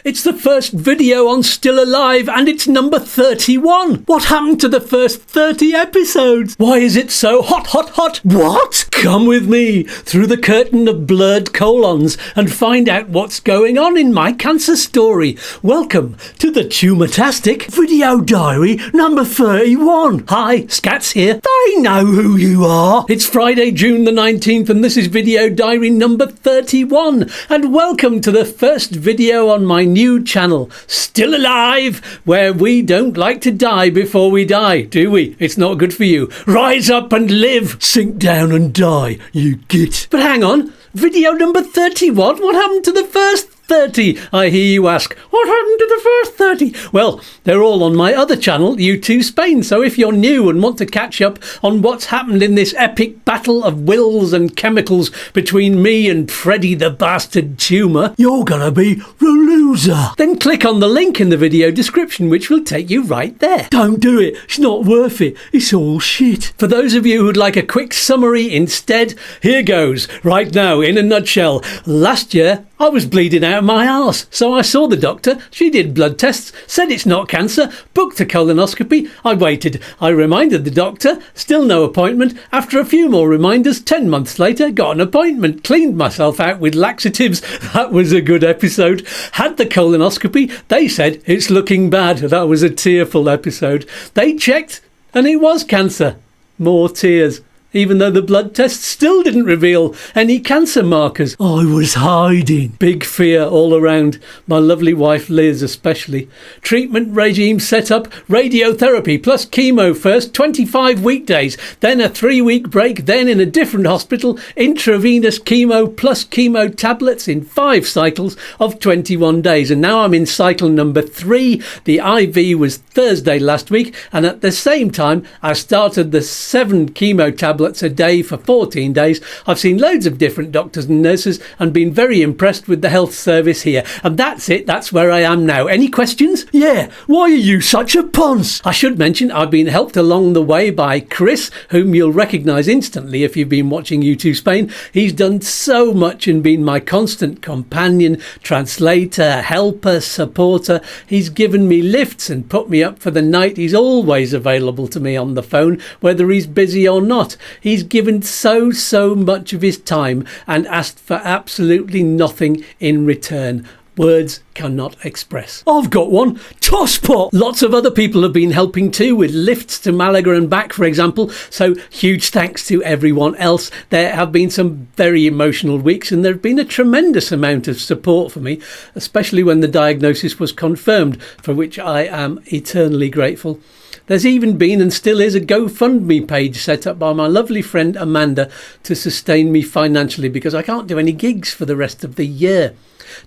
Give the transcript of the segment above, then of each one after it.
It's the first video on Still Alive and it's number 31. What happened to the first 30 episodes? Why is it so hot, hot, hot? What? Come with me through the curtain of blurred colons and find out what's going on in my cancer story. Welcome to the Tumotastic Video Diary number 31. Hi, Skatz here. They know who you are. It's Friday, June the 19th and this is Video Diary number 31. And welcome to the first video on my new channel, Still Alive, where we don't like to die before we die, do we? It's not good for you. Rise up and live. Sink down and die, you git. But hang on, video number 31? What happened to the first 30, I hear you ask. What happened to the first 30? Well, they're all on my other channel, YouTooSpain, so if you're new and want to catch up on what's happened in this epic battle of wills and chemicals between me and Freddy the bastard tumour, you're gonna be the loser. Then click on the link in the video description, which will take you right there. Don't do it, it's not worth it, it's all shit. For those of you who'd like a quick summary instead, here goes, right now, in a nutshell. Last year, I was bleeding out of my arse, so I saw the doctor. She did blood tests, said it's not cancer, booked a colonoscopy. I waited. I reminded the doctor, still no appointment. After a few more reminders, 10 months later, got an appointment, cleaned myself out with laxatives. That was a good episode. Had the colonoscopy. They said it's looking bad. That was a tearful episode. They checked and it was cancer. More tears. Even though the blood tests still didn't reveal any cancer markers. I was hiding. Big fear all around. My lovely wife Liz especially. Treatment regime set up. Radiotherapy plus chemo first. 25 weekdays. Then a 3-week break. Then in a different hospital. Intravenous chemo plus chemo tablets in 5 cycles of 21 days. And now I'm in cycle number 3. The IV was Thursday last week. And at the same time I started the 7 chemo tablets a day for 14 days. I've seen loads of different doctors and nurses and been very impressed with the health service here. And that's it. That's where I am now. Any questions? Yeah. Why are you such a ponce? I should mention I've been helped along the way by Chris, whom you'll recognise instantly if you've been watching YouTooSpain. He's done so much and been my constant companion, translator, helper, supporter. He's given me lifts and put me up for the night. He's always available to me on the phone, whether he's busy or not. He's given so much of his time and asked for absolutely nothing in return. Words cannot express. I've got one. Tosspot! Lots of other people have been helping too, with lifts to Malaga and back, for example. So huge thanks to everyone else. There have been some very emotional weeks and there have been a tremendous amount of support for me, especially when the diagnosis was confirmed, for which I am eternally grateful. There's even been and still is a GoFundMe page set up by my lovely friend Amanda to sustain me financially because I can't do any gigs for the rest of the year.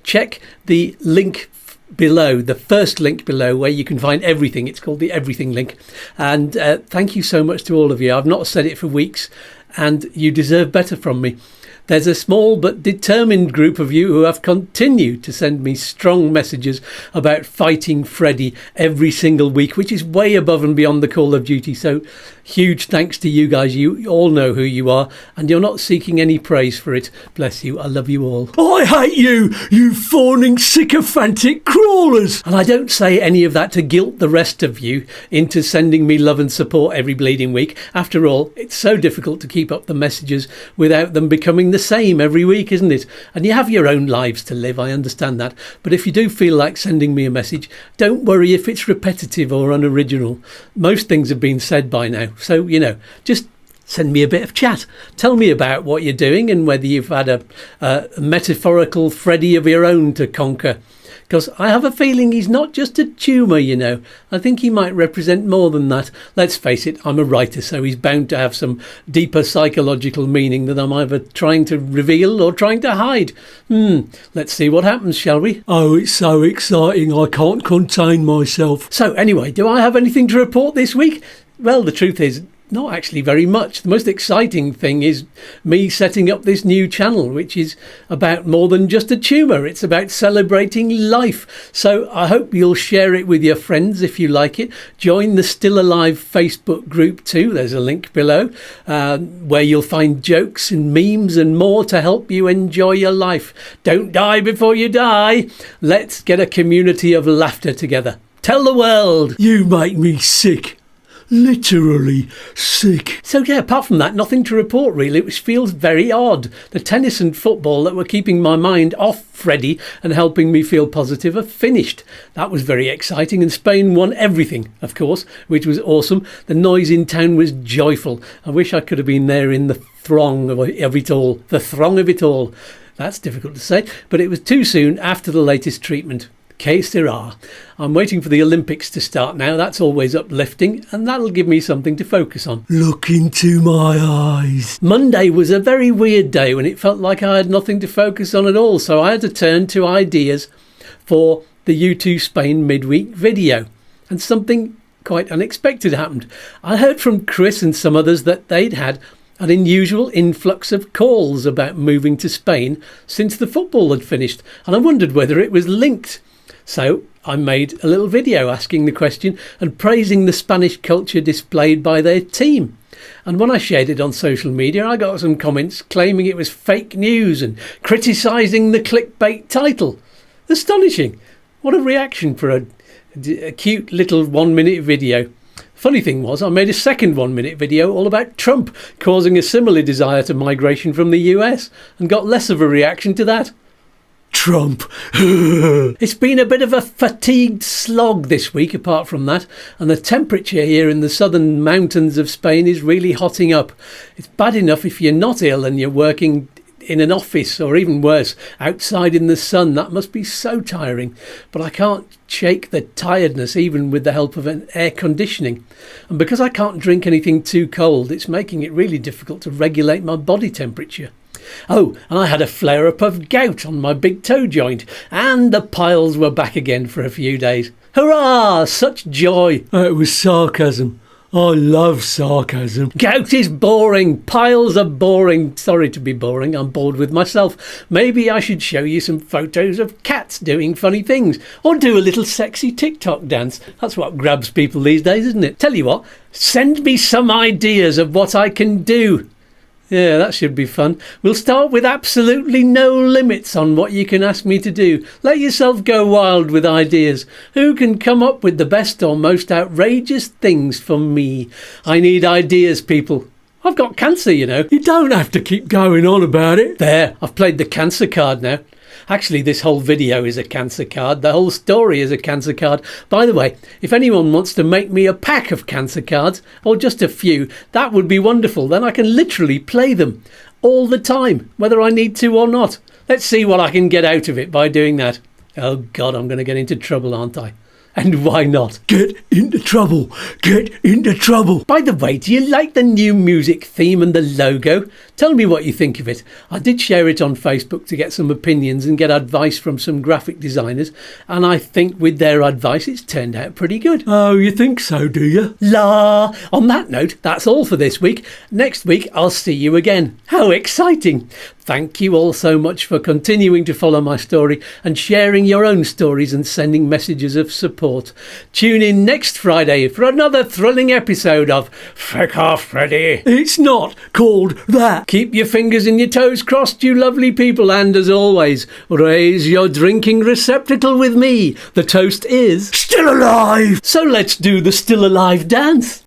Check the link below, the first link below, where you can find everything. It's called the Everything link. And thank you so much to all of you. I've not said it for weeks and you deserve better from me. There's a small but determined group of you who have continued to send me strong messages about fighting Freddy every single week, which is way above and beyond the call of duty. So huge thanks to you guys. You all know who you are and you're not seeking any praise for it. Bless you. I love you all. I hate you, you fawning sycophantic crawlers. And I don't say any of that to guilt the rest of you into sending me love and support every bleeding week. After all, it's so difficult to keep up the messages without them becoming the same every week, isn't it? And you have your own lives to live, I understand that. But if you do feel like sending me a message, don't worry if it's repetitive or unoriginal. Most things have been said by now. So, you know, just send me a bit of chat. Tell me about what you're doing and whether you've had a metaphorical Freddy of your own to conquer. Because I have a feeling he's not just a tumour, you know. I think he might represent more than that. Let's face it, I'm a writer, so he's bound to have some deeper psychological meaning that I'm either trying to reveal or trying to hide. Let's see what happens, shall we? Oh, it's so exciting, I can't contain myself. So anyway, do I have anything to report this week? Well, the truth is, not actually very much. The most exciting thing is me setting up this new channel, which is about more than just a tumour. It's about celebrating life. So I hope you'll share it with your friends if you like it. Join the Still Alive Facebook group too. There's a link below where you'll find jokes and memes and more to help you enjoy your life. Don't die before you die. Let's get a community of laughter together. Tell the world. You make me sick. Literally sick. So yeah, apart from that, nothing to report really, which feels very odd. The tennis and football that were keeping my mind off Freddie and helping me feel positive are finished. That was very exciting, and Spain won everything, of course, which was awesome. The noise in town was joyful. I wish I could have been there in the throng of it all. The throng of it all. That's difficult to say, but it was too soon after the latest treatment. Que sera. I'm waiting for the Olympics to start now. That's always uplifting, and that'll give me something to focus on. Look into my eyes. Monday was a very weird day when it felt like I had nothing to focus on at all, so I had to turn to ideas for the YouTooSpain midweek video. And something quite unexpected happened. I heard from Chris and some others that they'd had an unusual influx of calls about moving to Spain since the football had finished, and I wondered whether it was linked. So I made a little video asking the question and praising the Spanish culture displayed by their team. And when I shared it on social media, I got some comments claiming it was fake news and criticising the clickbait title. Astonishing. What a reaction for a cute little 1-minute video. Funny thing was, I made a second 1-minute video all about Trump causing a similar desire to migration from the US and got less of a reaction to that. Trump. It's been a bit of a fatigued slog this week apart from that, and the temperature here in the southern mountains of Spain is really hotting up. It's bad enough if you're not ill and you're working in an office, or even worse, outside in the sun. That must be so tiring, but I can't shake the tiredness even with the help of an air conditioning. And because I can't drink anything too cold, it's making it really difficult to regulate my body temperature. Oh, and I had a flare-up of gout on my big toe joint, and the piles were back again for a few days. Hurrah! Such joy! It was sarcasm. I love sarcasm. Gout is boring. Piles are boring. Sorry to be boring. I'm bored with myself. Maybe I should show you some photos of cats doing funny things, or do a little sexy TikTok dance. That's what grabs people these days, isn't it? Tell you what, send me some ideas of what I can do. Yeah, that should be fun. We'll start with absolutely no limits on what you can ask me to do. Let yourself go wild with ideas. Who can come up with the best or most outrageous things for me? I need ideas, people. I've got cancer, you know. You don't have to keep going on about it. There, I've played the cancer card now. Actually, this whole video is a cancer card. The whole story is a cancer card. By the way, if anyone wants to make me a pack of cancer cards, or just a few, that would be wonderful. Then I can literally play them all the time, whether I need to or not. Let's see what I can get out of it by doing that. Oh God, I'm going to get into trouble, aren't I? And why not? Get into trouble. Get into trouble. By the way, do you like the new music theme and the logo? Tell me what you think of it. I did share it on Facebook to get some opinions and get advice from some graphic designers, and I think with their advice it's turned out pretty good. Oh, you think so, do you? La! On that note, that's all for this week. Next week I'll see you again. How exciting! Thank you all so much for continuing to follow my story and sharing your own stories and sending messages of support. Tune in next Friday for another thrilling episode of Feck Off Freddy. It's not called that. Keep your fingers and your toes crossed, you lovely people, and as always, raise your drinking receptacle with me. The toast is Still alive. So let's do the Still Alive dance.